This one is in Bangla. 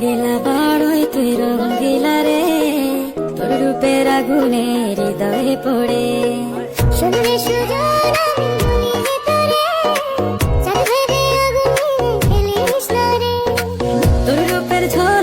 গেলা বড়ই তুই রঙ্গিলা রে, তোর রূপের আগুনে হৃদয়ে পড়ে। শুনলে সুজন আমি বলি তোরে, চাঁদ ভেবে আগুনে খেলিস না রে। তোর রূপের ঝড়